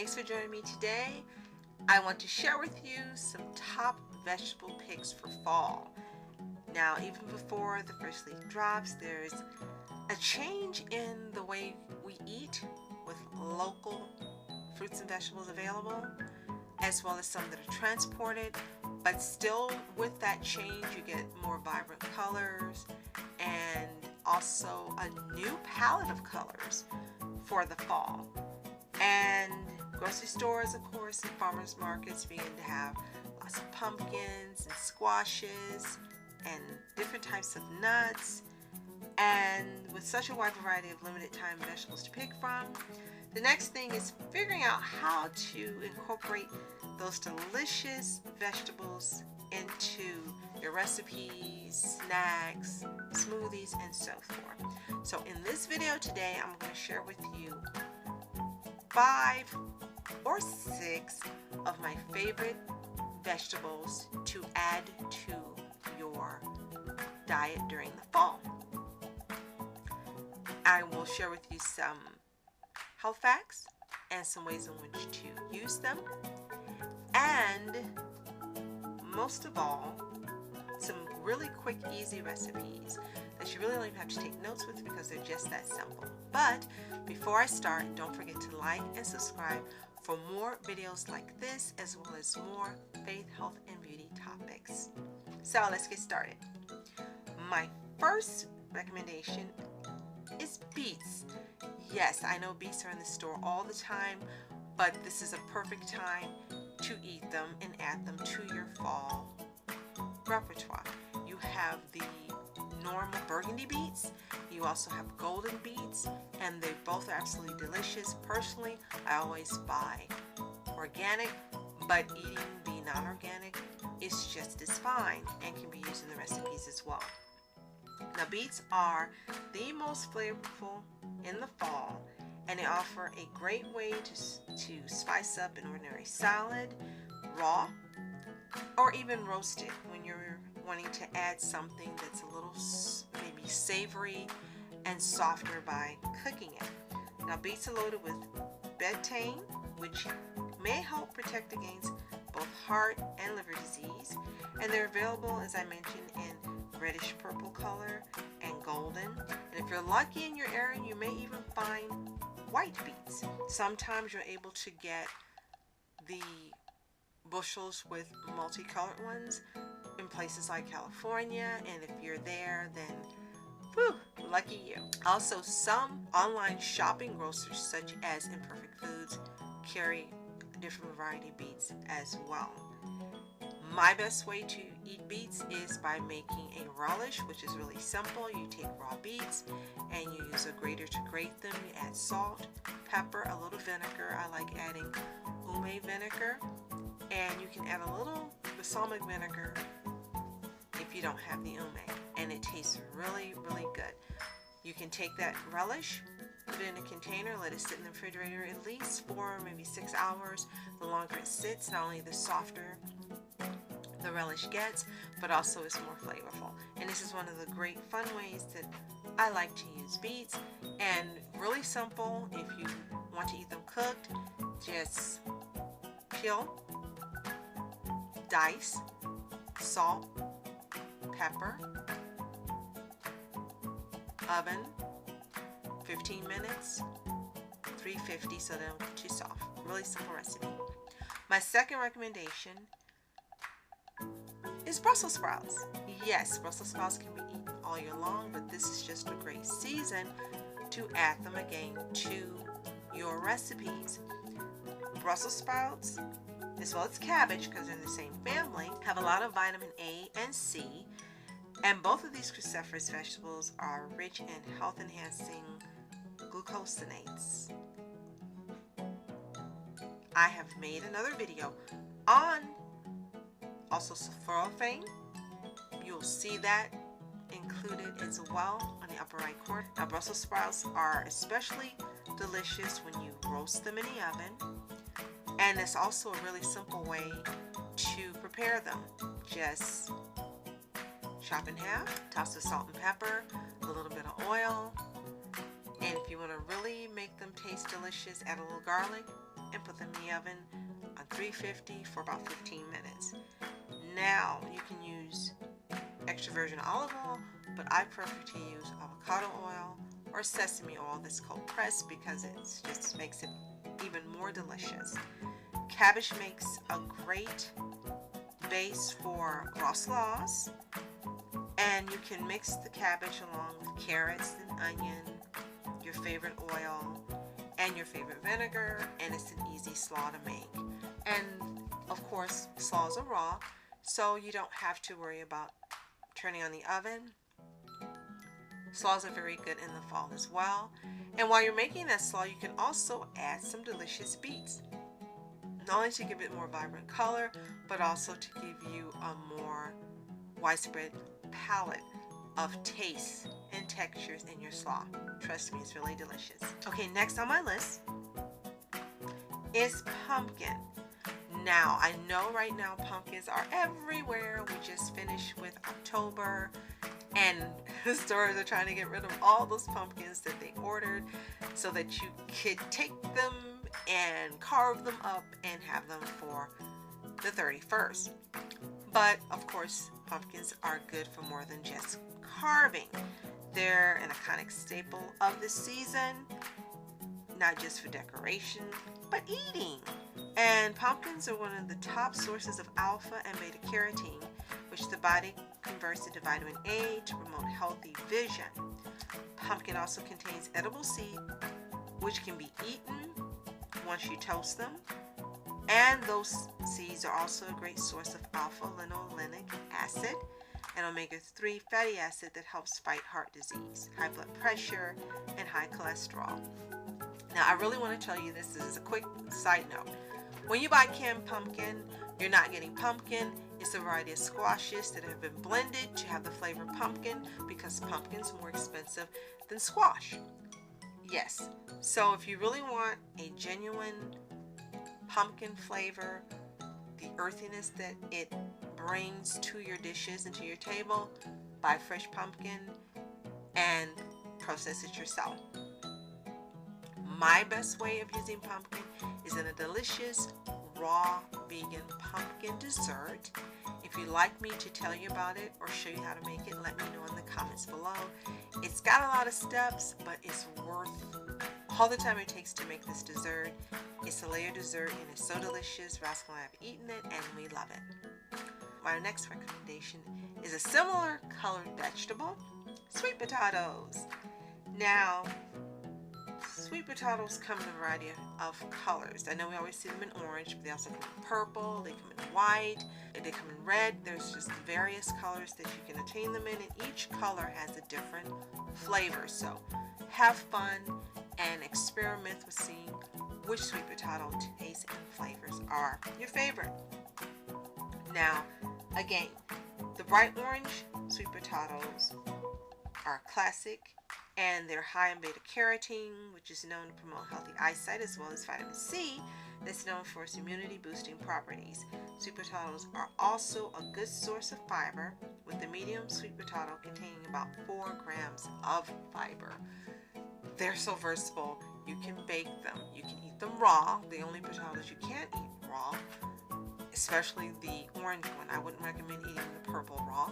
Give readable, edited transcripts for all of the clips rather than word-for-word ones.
Thanks for joining me today. I want to share with you some top vegetable picks for fall. Now, even before the first leaf drops, there's a change in the way we eat with local fruits and vegetables available, as well as some that are transported. But still, with that change, you get more vibrant colors and also a new palette of colors for the fall. And grocery stores, of course, and farmers markets begin to have lots of pumpkins and squashes and different types of nuts. And with such a wide variety of limited time vegetables to pick from, the next thing is figuring out how to incorporate those delicious vegetables into your recipes, snacks, smoothies, and so forth. So in this video today, I'm going to share with you 5 or 6 of my favorite vegetables to add to your diet during the fall. I will share with you some health facts and some ways in which to use them, and most of all, some really quick, easy recipes that you really don't even have to take notes with because they're just that simple. But before I start, don't forget to like and subscribe for more videos like this, as well as more faith, health, and beauty topics. So let's get started. My first recommendation is beets. Yes, I know beets are in the store all the time, but this is a perfect time to eat them and add them to your fall repertoire. You have the normal burgundy beets, you also have golden beets, and they both are absolutely delicious. Personally, I always buy organic, but eating the non-organic is just as fine and can be used in the recipes as well. Now, beets are the most flavorful in the fall, and they offer a great way to spice up an ordinary salad, raw, or even roasted when you're wanting to add something that's a little maybe savory and softer by cooking it. Now, beets are loaded with betaine, which may help protect against both heart and liver disease, and they're available, as I mentioned, in reddish purple color and golden. And if you're lucky in your area, you may even find white beets. Sometimes you're able to get the bushels with multicolored ones in places like California, and if you're there, then whew, lucky you. Also, some online shopping grocers such as Imperfect Foods carry a different variety of beets as well. My best way to eat beets is by making a relish, which is really simple. You take raw beets and you use a grater to grate them. You add salt, pepper, a little vinegar. I like adding ume vinegar, and you can add a little balsamic vinegar if you don't have the ume, and it tastes really, really good. You can take that relish, put it in a container, let it sit in the refrigerator at least 4, maybe 6 hours. The longer it sits, not only the softer the relish gets, but also it's more flavorful. And this is one of the great fun ways that I like to use beets, and really simple. If you want to eat them cooked, just peel, dice, salt, pepper, oven 15 minutes, 350, so they don't get too soft. Really simple recipe. My second recommendation is Brussels sprouts. Yes, Brussels sprouts can be eaten all year long, but this is just a great season to add them again to your recipes. Brussels sprouts, as well as cabbage, because they're in the same family, have a lot of vitamin A and C, and both of these cruciferous vegetables are rich in health-enhancing glucosinates. I have made another video on also SOFHAB. You'll see that included as well on the upper right corner. Now, Brussels sprouts are especially delicious when you roast them in the oven, and it's also a really simple way to prepare them. Just chop in half, toss with salt and pepper, a little bit of oil, And if you want to really make them taste delicious, add a little garlic and put them in the oven on 350 for about 15 minutes. Now you can use extra virgin olive oil, but I prefer to use avocado oil or sesame oil that's cold pressed because it just makes it even more delicious. Cabbage makes a great base for raw slaws, and you can mix the cabbage along with carrots and onion, your favorite oil, and your favorite vinegar, and it's an easy slaw to make. And of course, slaws are raw, so you don't have to worry about turning on the oven. Slaws are very good in the fall as well. And while you're making that slaw, you can also add some delicious beets. Not only to give it more vibrant color, but also to give you a more widespread palette of tastes and textures in your slaw. Trust me, it's really delicious. Okay, next on my list is pumpkin. Now, I know right now pumpkins are everywhere. We just finished with October, and the stores are trying to get rid of all those pumpkins that they ordered so that you could take them and carve them up and have them for the 31st. But of course, pumpkins are good for more than just carving. They're an iconic staple of the season, not just for decoration, but eating. And pumpkins are one of the top sources of alpha and beta carotene, which the body converts into vitamin A to promote healthy vision. Pumpkin also contains edible seed, which can be eaten once you toast them. And those seeds are also a great source of alpha-linolenic acid, and omega-3 fatty acid that helps fight heart disease, high blood pressure, and high cholesterol. Now, I really want to tell you this is a quick side note. When you buy canned pumpkin, you're not getting pumpkin. It's a variety of squashes that have been blended to have the flavor pumpkin, because pumpkin's more expensive than squash. Yes, so if you really want a genuine pumpkin flavor, the earthiness that it brings to your dishes and to your table, buy fresh pumpkin and process it yourself. My best way of using pumpkin is in a delicious raw vegan pumpkin dessert. If you'd like me to tell you about it or show you how to make it, let me know in the comments below. It's got a lot of steps, but it's worth all the time it takes to make this dessert. It's a layered dessert and it's so delicious. Rascal and I have eaten it and we love it. My next recommendation is a similar colored vegetable, sweet potatoes. Now, sweet potatoes come in a variety of colors. I know we always see them in orange, but they also come in purple, they come in white, they come in red. There's just various colors that you can attain them in, and each color has a different flavor. So have fun and experiment with seeing which sweet potato tastes and flavors are your favorite. Now, again, the bright orange sweet potatoes are classic, and they're high in beta carotene, which is known to promote healthy eyesight, as well as vitamin C, that's known for its immunity boosting properties. Sweet potatoes are also a good source of fiber, with the medium sweet potato containing about 4 grams of fiber. They're so versatile. You can bake them, you can eat them raw. The only potatoes you can't eat raw, especially the orange one, I wouldn't recommend eating the purple raw.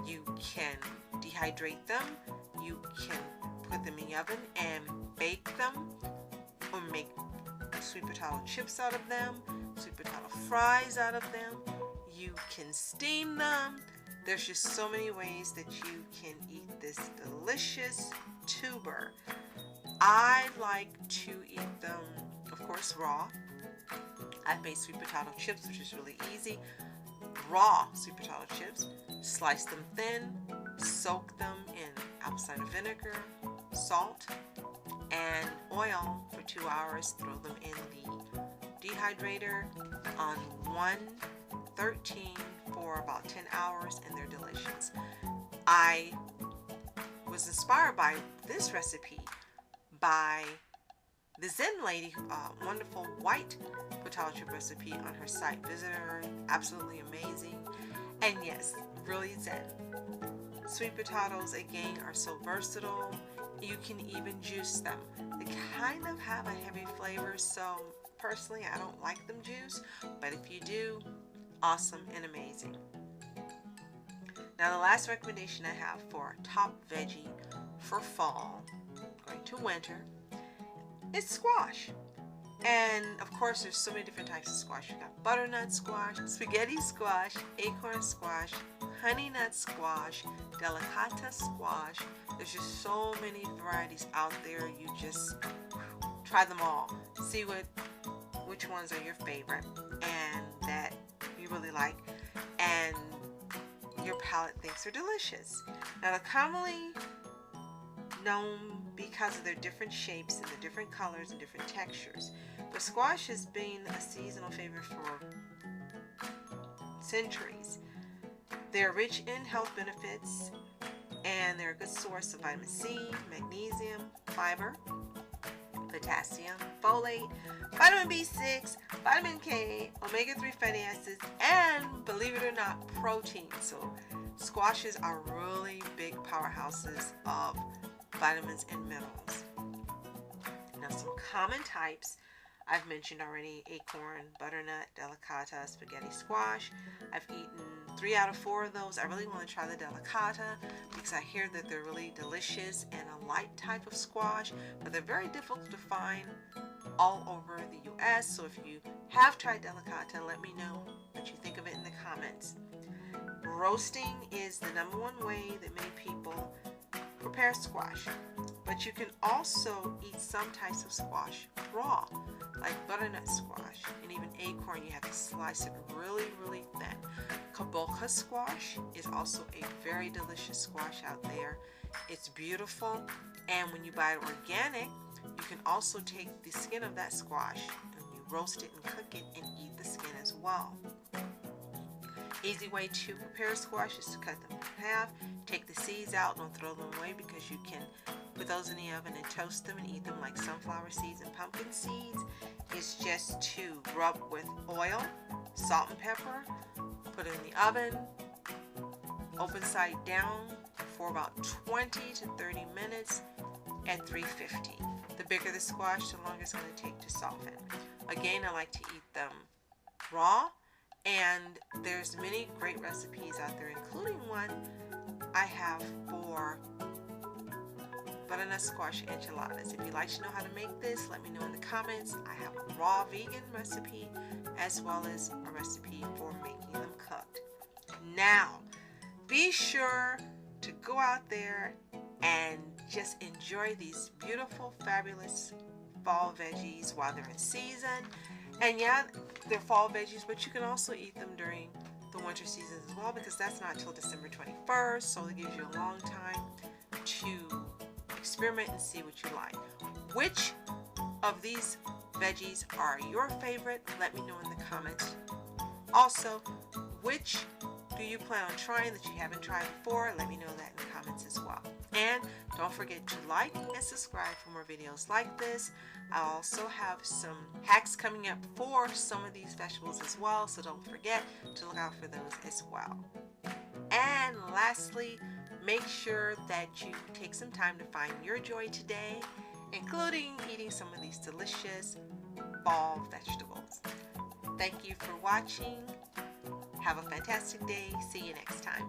You can dehydrate them, you can put them in the oven and bake them, or make sweet potato chips out of them, sweet potato fries out of them. You can steam them. There's just so many ways that you can eat this delicious tuber. I like to eat them, of course, raw. I've made sweet potato chips, which is really easy. Raw sweet potato chips, slice them thin, soak them in apple cider vinegar, salt, and oil for 2 hours. Throw them in the dehydrator on 113 for about 10 hours, and they're delicious. I was inspired by this recipe by the Zen lady, wonderful white potato chip recipe on her site. Visit her, absolutely amazing. And yes, really Zen. Sweet potatoes, again, are so versatile. You can even juice them. They kind of have a heavy flavor, so personally I don't like them juiced, but if you do, awesome and amazing. Now the last recommendation I have for top veggie for fall, going to winter, is squash. And of course there's so many different types of squash. You got butternut squash, spaghetti squash, acorn squash, honey nut squash, delicata squash. There's just so many varieties out there. You just try them all. See which ones are your favorite and that you really like and your palate thinks are delicious. Now they're commonly known because of their different shapes and the different colors and different textures. But squash has been a seasonal favorite for centuries. They're rich in health benefits and they're a good source of vitamin C, magnesium, fiber, potassium, folate, vitamin B6, vitamin K, omega-3 fatty acids, and believe it or not, protein. So squashes are really big powerhouses of vitamins and minerals. Now some common types I've mentioned already: acorn, butternut, delicata, spaghetti squash. I've eaten 3 out of 4 of those. I really want to try the delicata because I hear that they're really delicious and a light type of squash, but they're very difficult to find all over the US. So if you have tried delicata, let me know what you think of it in the comments. Roasting is the #1 way that many people prepare squash, but you can also eat some types of squash raw, like butternut squash, and even acorn. You have to slice it really, really thin. Kabocha squash is also a very delicious squash out there. It's beautiful, and when you buy it organic, you can also take the skin of that squash and you roast it and cook it and eat the skin as well. Easy way to prepare squash is to cut them in half, take the seeds out, don't throw them away because you can put those in the oven and toast them and eat them like sunflower seeds and pumpkin seeds. It's just to rub with oil, salt and pepper, put it in the oven, open side down for about 20 to 30 minutes at 350. The bigger the squash, the longer it's going to take to soften. Again, I like to eat them raw, and there's many great recipes out there, including one I have for butternut squash enchiladas. If you'd like to know how to make this, let me know in the comments. I have a raw vegan recipe as well as a recipe for making them cooked. Now, be sure to go out there and just enjoy these beautiful, fabulous fall veggies while they're in season. And yeah, they're fall veggies, but you can also eat them during the winter season as well, because that's not until December 21st, so it gives you a long time to experiment and see what you like. Which of these veggies are your favorite? Let me know in the comments. Also, which do you plan on trying that you haven't tried before? Let me know that in the comments as well. And don't forget to like and subscribe for more videos like this. I also have some hacks coming up for some of these vegetables as well, so don't forget to look out for those as well. And lastly, make sure that you take some time to find your joy today, including eating some of these delicious fall vegetables. Thank you for watching. Have a fantastic day. See you next time.